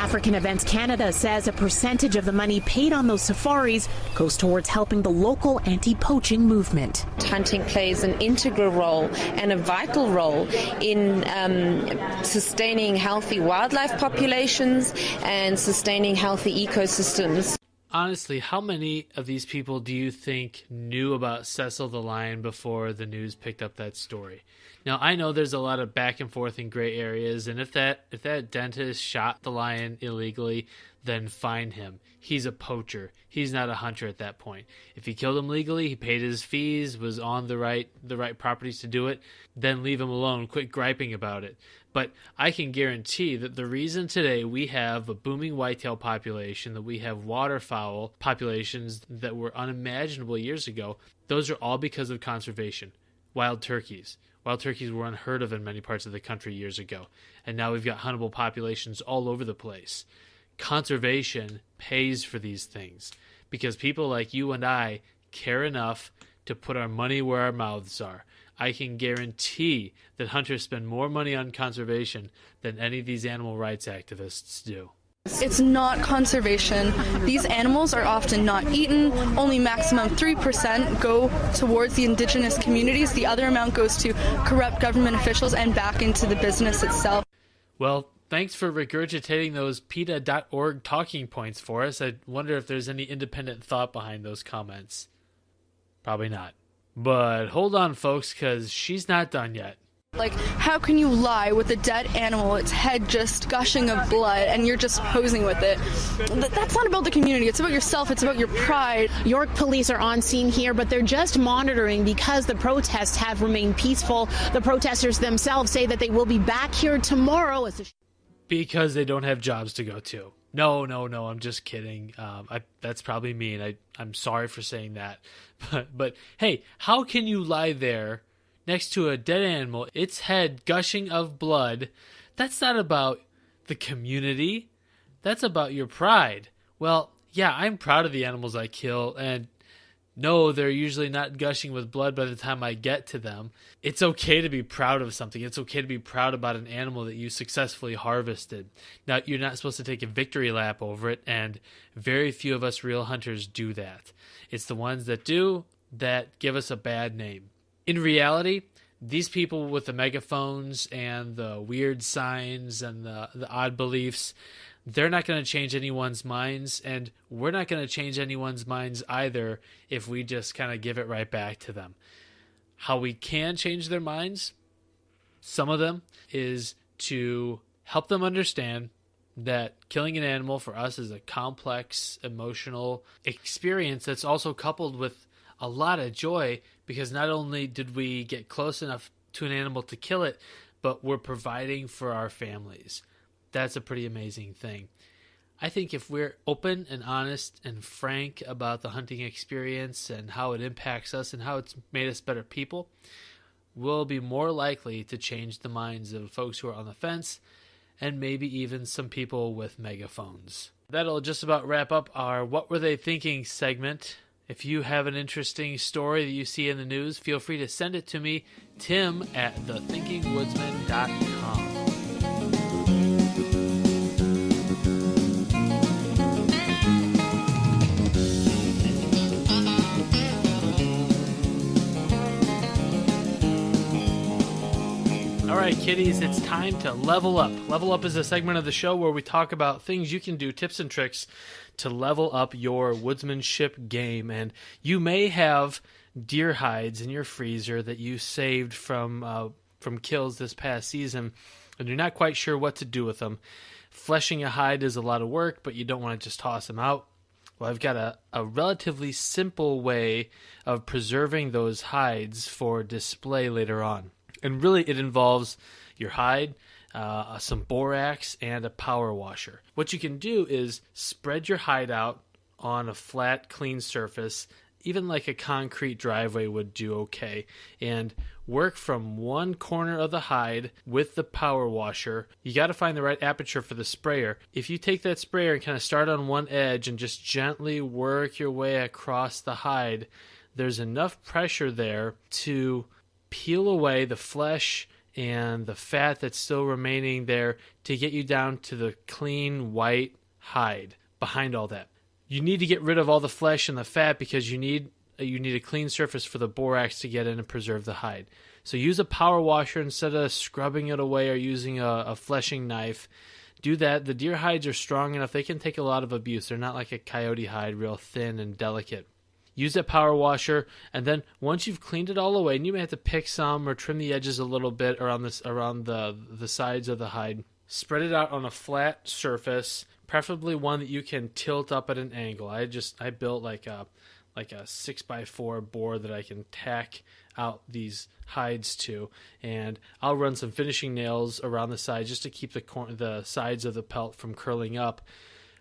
African Events Canada says a percentage of the money paid on those safaris goes towards helping the local anti-poaching movement. Hunting plays an integral role and a vital role in sustaining healthy wildlife populations and sustaining healthy ecosystems. Honestly, how many of these people do you think knew about Cecil the lion before the news picked up that story? Now, I know there's a lot of back and forth in gray areas, and if that dentist shot the lion illegally, then fine him. He's a poacher. He's not a hunter at that point. If he killed him legally, he paid his fees, was on the right properties to do it, then leave him alone. Quit griping about it. But I can guarantee that the reason today we have a booming whitetail population, that we have waterfowl populations that were unimaginable years ago, those are all because of conservation. Wild turkeys. Wild turkeys were unheard of in many parts of the country years ago, and now we've got huntable populations all over the place. Conservation pays for these things because people like you and I care enough to put our money where our mouths are. I can guarantee that hunters spend more money on conservation than any of these animal rights activists do. It's not conservation. These animals are often not eaten. Only maximum 3% go towards the indigenous communities. The other amount goes to corrupt government officials and back into the business itself. Well, thanks for regurgitating those PETA.org talking points for us. I wonder if there's any independent thought behind those comments. Probably not. But hold on, folks, because she's not done yet. Like, how can you lie with a dead animal, its head just gushing of blood, and you're just posing with it? That's not about the community. It's about yourself. It's about your pride. York police are on scene here, but they're just monitoring because the protests have remained peaceful. The protesters themselves say that they will be back here tomorrow. Because they don't have jobs to go to. No, I'm just kidding. That's probably mean. I'm sorry for saying that. But hey, how can you lie there next to a dead animal, its head gushing of blood? That's not about the community. That's about your pride. Well, yeah, I'm proud of the animals I kill, and no, they're usually not gushing with blood by the time I get to them. It's okay to be proud of something. It's okay to be proud about an animal that you successfully harvested. Now, you're not supposed to take a victory lap over it, and very few of us real hunters do that. It's the ones that do that give us a bad name. In reality, these people with the megaphones and the weird signs and the odd beliefs, they're not going to change anyone's minds, and we're not going to change anyone's minds either if we just kind of give it right back to them. How we can change their minds, some of them, is to help them understand that killing an animal for us is a complex, emotional experience that's also coupled with a lot of joy, because not only did we get close enough to an animal to kill it, but we're providing for our families. That's a pretty amazing thing. I think if we're open and honest and frank about the hunting experience and how it impacts us and how it's made us better people, we'll be more likely to change the minds of folks who are on the fence and maybe even some people with megaphones. That'll just about wrap up our What Were They Thinking segment. If you have an interesting story that you see in the news, feel free to send it to me, tim@thethinkingwoodsman.com. kitties, it's time to level up. Level up is a segment of the show where we talk about things you can do, tips and tricks to level up your woodsmanship game. And you may have deer hides in your freezer that you saved from kills this past season, and you're not quite sure what to do with them. Fleshing a hide is a lot of work, but you don't want to just toss them out. Well, I've got a relatively simple way of preserving those hides for display later on. And really, it involves your hide, some borax, and a power washer. What you can do is spread your hide out on a flat, clean surface, even like a concrete driveway would do okay, and work from one corner of the hide with the power washer. You got to find the right aperture for the sprayer. If you take that sprayer and kind of start on one edge and just gently work your way across the hide, there's enough pressure there to peel away the flesh and the fat that's still remaining there to get you down to the clean white hide behind all that. You need to get rid of all the flesh and the fat because you need a clean surface for the borax to get in and preserve the hide. So use a power washer instead of scrubbing it away or using a fleshing knife. Do that. The deer hides are strong enough. They can take a lot of abuse. They're not like a coyote hide, real thin and delicate. Use that power washer, and then once you've cleaned it all away, and you may have to pick some or trim the edges a little bit around the sides of the hide, spread it out on a flat surface, preferably one that you can tilt up at an angle. I built like a 6x4 board that I can tack out these hides to, and I'll run some finishing nails around the sides just to keep the sides of the pelt from curling up,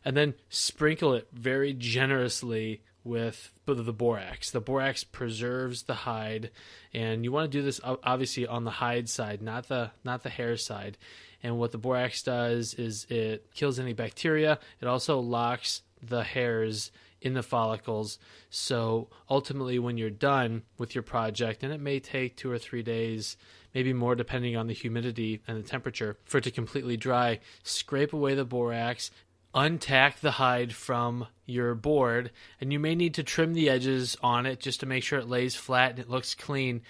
and then sprinkle it very generously with the borax. The borax preserves the hide, and you want to do this obviously on the hide side, not the hair side. And what the borax does is it kills any bacteria. It also locks the hairs in the follicles. So ultimately, when you're done with your project, and it may take 2 or 3 days, maybe more depending on the humidity and the temperature, for it to completely dry, scrape away the borax, untack the hide from your board, and you may need to trim the edges on it just to make sure it lays flat and it looks clean.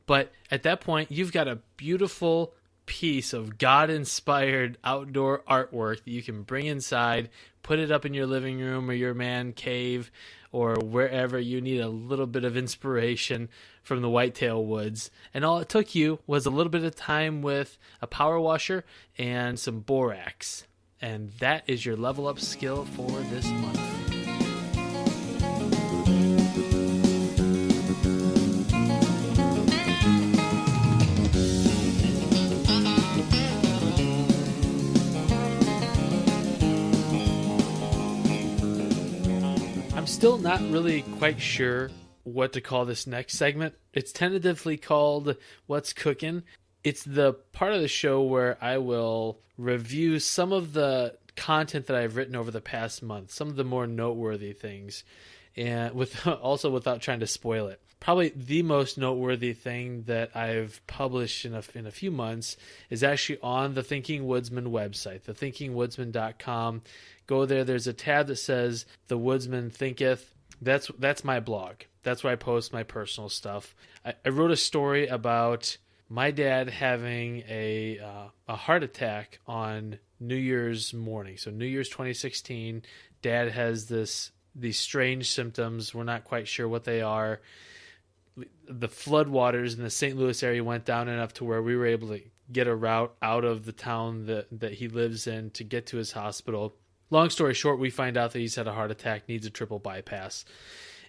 But at that point, you've got a beautiful piece of God-inspired outdoor artwork that you can bring inside, put it up in your living room or your man cave or wherever you need a little bit of inspiration from the whitetail woods. And all it took you was a little bit of time with a power washer and some borax. And that is your level up skill for this month. I'm still not really quite sure what to call this next segment. It's tentatively called What's Cookin'. It's the part of the show where I will review some of the content that I've written over the past month, some of the more noteworthy things, and also without trying to spoil it. Probably the most noteworthy thing that I've published in a few months is actually on the Thinking Woodsman website, thethinkingwoodsman.com. Go there. There's a tab that says The Woodsman Thinketh. That's my blog. That's where I post my personal stuff. I wrote a story about my dad having a heart attack on New Year's morning. So New Year's 2016, Dad has these strange symptoms. We're not quite sure what they are. The floodwaters in the St. Louis area went down enough to where we were able to get a route out of the town that he lives in to get to his hospital. Long story short, we find out that he's had a heart attack, needs a triple bypass.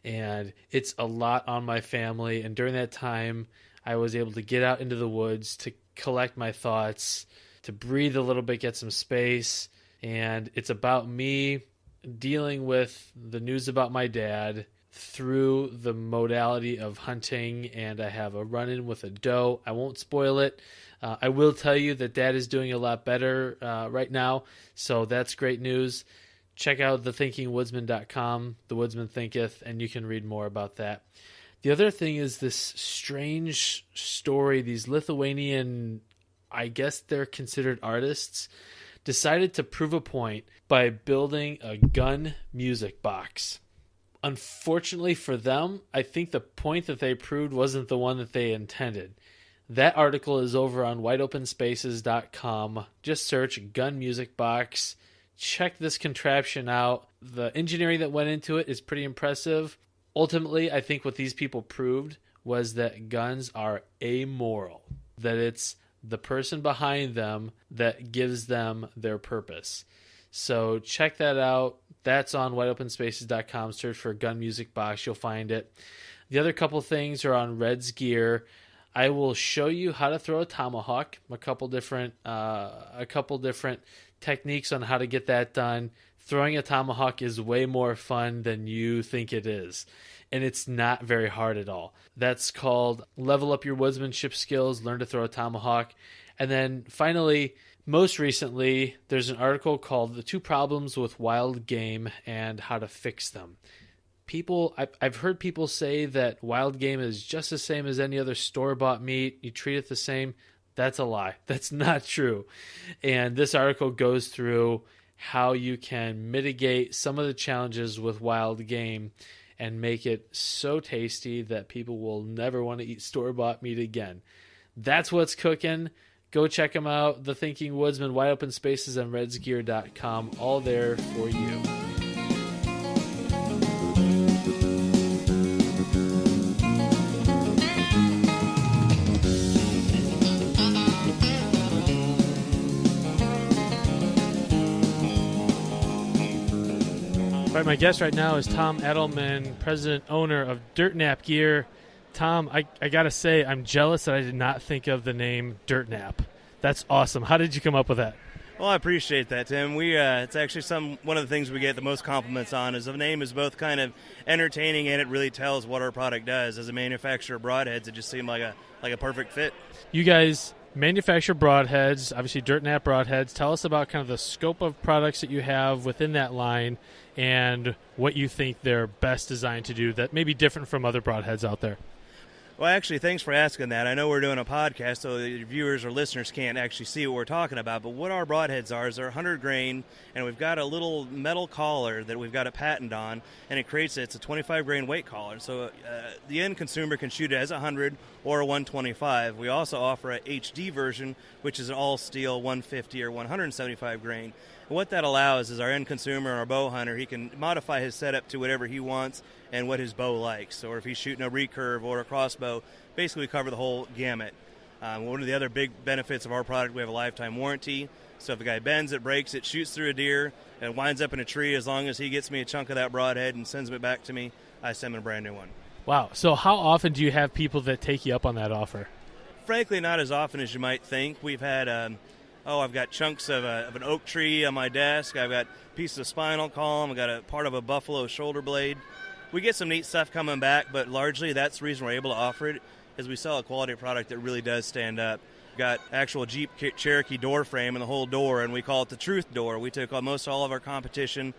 And it's a lot on my family. And during that time, I was able to get out into the woods to collect my thoughts, to breathe a little bit, get some space. And it's about me dealing with the news about my dad through the modality of hunting. And I have a run-in with a doe. I won't spoil it. I will tell you that Dad is doing a lot better right now. So that's great news. Check out thethinkingwoodsman.com, The Woodsman Thinketh, and you can read more about that. The other thing is this strange story. These Lithuanian, I guess they're considered artists, decided to prove a point by building a gun music box. Unfortunately for them, I think the point that they proved wasn't the one that they intended. That article is over on wideopenspaces.com. Just search Gun Music Box. Check this contraption out. The engineering that went into it is pretty impressive. Ultimately, I think what these people proved was that guns are amoral, that it's the person behind them that gives them their purpose. So check that out. That's on wideopenspaces.com. Search for Gun Music Box. You'll find it. The other couple things are on Red's Gear. I will show you how to throw a tomahawk, a couple different techniques on how to get that done. Throwing a tomahawk is way more fun than you think it is, and it's not very hard at all. That's called Level Up Your Woodsmanship Skills, Learn to Throw a Tomahawk. And then finally, most recently, there's an article called The 2 Problems with Wild Game and How to Fix Them. I've heard people say that wild game is just the same as any other store-bought meat. You treat it the same. That's a lie. That's not true. And this article goes through how you can mitigate some of the challenges with wild game and make it so tasty that people will never want to eat store-bought meat again. That's what's cooking. Go check them out. The Thinking Woodsman, Wide Open Spaces, and redsgear.com. All there for you. All right, my guest right now is Tom Edelman, president, owner of Dirt Nap Gear. Tom, I got to say, I'm jealous that I did not think of the name Dirt Nap. That's awesome. How did you come up with that? Well, I appreciate that, Tim. It's actually one of the things we get the most compliments on is the name is both kind of entertaining and it really tells what our product does. As a manufacturer of broadheads, it just seemed like a perfect fit. You guys manufacture broadheads, obviously Dirt Nap broadheads. Tell us about kind of the scope of products that you have within that line and what you think they're best designed to do that may be different from other broadheads out there. Well, actually, thanks for asking that. I know we're doing a podcast, so the viewers or listeners can't actually see what we're talking about, but what our broadheads are is they're 100 grain, and we've got a little metal collar that we've got a patent on, and it's a 25 grain weight collar, so the end consumer can shoot it as 100 or a 125. We also offer a HD version, which is an all-steel 150 or 175 grain. And what that allows is our end consumer, our bow hunter, he can modify his setup to whatever he wants and what his bow likes. Or if he's shooting a recurve or a crossbow, basically we cover the whole gamut. One of the other big benefits of our product, we have a lifetime warranty. So if a guy bends it, breaks it, shoots through a deer, and winds up in a tree, as long as he gets me a chunk of that broadhead and sends it back to me, I send him a brand new one. Wow. So how often do you have people that take you up on that offer? Frankly, not as often as you might think. We've had, I've got chunks of an oak tree on my desk. I've got pieces of spinal column. I've got a part of a buffalo shoulder blade. We get some neat stuff coming back, but largely that's the reason we're able to offer it, is we sell a quality product that really does stand up. We've got actual Jeep Cherokee door frame in the whole door, and we call it the Truth Door. We took almost all of our competition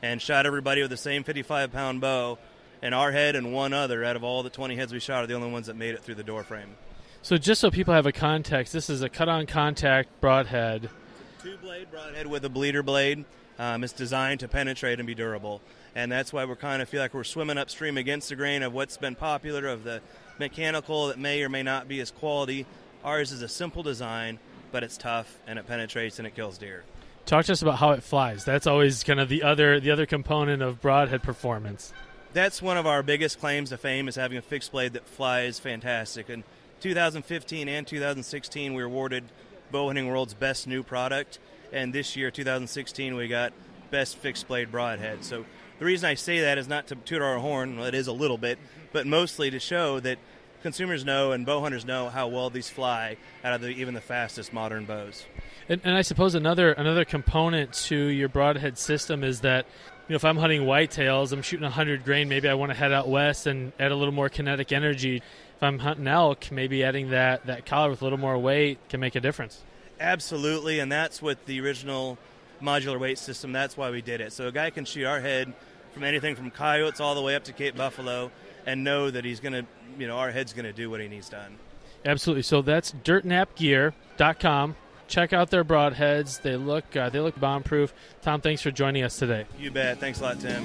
and shot everybody with the same 55-pound bow, and our head and one other out of all the 20 heads we shot are the only ones that made it through the door frame. So just so people have a context, this is a cut-on contact broadhead. It's a two-blade broadhead with a bleeder blade. It's designed to penetrate and be durable. And that's why we're kind of feel like we're swimming upstream against the grain of what's been popular, of the mechanical that may or may not be as quality. Ours is a simple design, but it's tough, and it penetrates, and it kills deer. Talk to us about how it flies. That's always kind of the other component of broadhead performance. That's one of our biggest claims to fame, is having a fixed blade that flies fantastic. In 2015 and 2016, we were awarded Bow Hunting World's Best New Product, and this year, 2016, we got Best Fixed Blade Broadhead. So the reason I say that is not to toot our horn, well, it is a little bit, but mostly to show that consumers know and bow hunters know how well these fly out of even the fastest modern bows. And I suppose another component to your broadhead system is that, if I'm hunting whitetails, I'm shooting 100 grain, maybe I want to head out west and add a little more kinetic energy. If I'm hunting elk, maybe adding that collar with a little more weight can make a difference. Absolutely, and that's what the original modular weight system, that's why we did it. So a guy can shoot our head from anything from coyotes all the way up to Cape Buffalo and know that he's going to, our head's going to do what he needs done. Absolutely. So that's dirtnapgear.com. Check out their broadheads. They look bomb-proof. Tom, thanks for joining us today. You bet. Thanks a lot, Tim.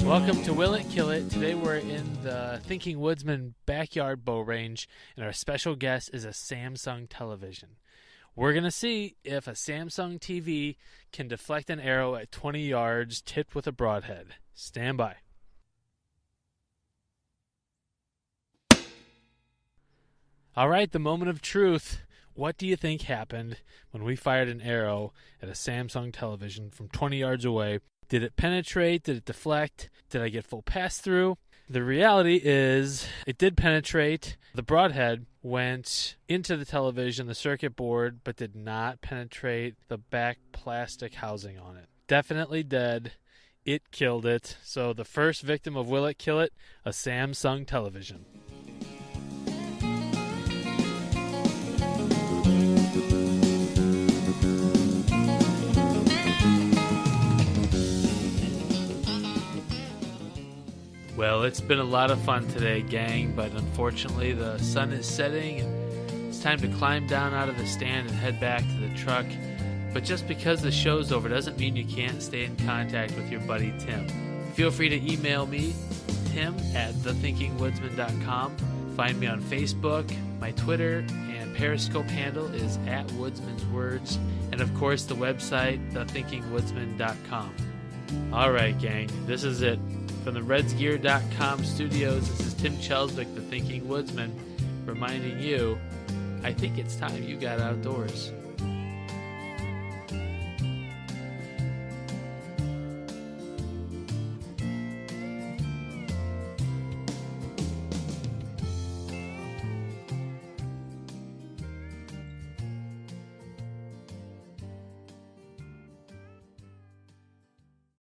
Welcome to Will It, Kill It. Today we're in the Thinking Woodsman backyard bow range, and our special guest is a Samsung television. We're going to see if a Samsung TV can deflect an arrow at 20 yards tipped with a broadhead. Stand by. All right, the moment of truth. What do you think happened when we fired an arrow at a Samsung television from 20 yards away? Did it penetrate? Did it deflect? Did I get full pass-through? The reality is it did penetrate. The broadhead went into the television, the circuit board, but did not penetrate the back plastic housing on it. Definitely dead. It killed it. So the first victim of Will It, Kill It? A Samsung television. Well, it's been a lot of fun today, gang, but unfortunately the sun is setting and it's time to climb down out of the stand and head back to the truck. But just because the show's over doesn't mean you can't stay in contact with your buddy Tim. Feel free to email me, tim@thethinkingwoodsman.com. Find me on Facebook. My Twitter and Periscope handle is @woodsmanswords. And of course the website, thethinkingwoodsman.com. All right, gang, this is it. From the redsgear.com studios, this is Tim Chelswick, the Thinking Woodsman, reminding you, I think it's time you got outdoors.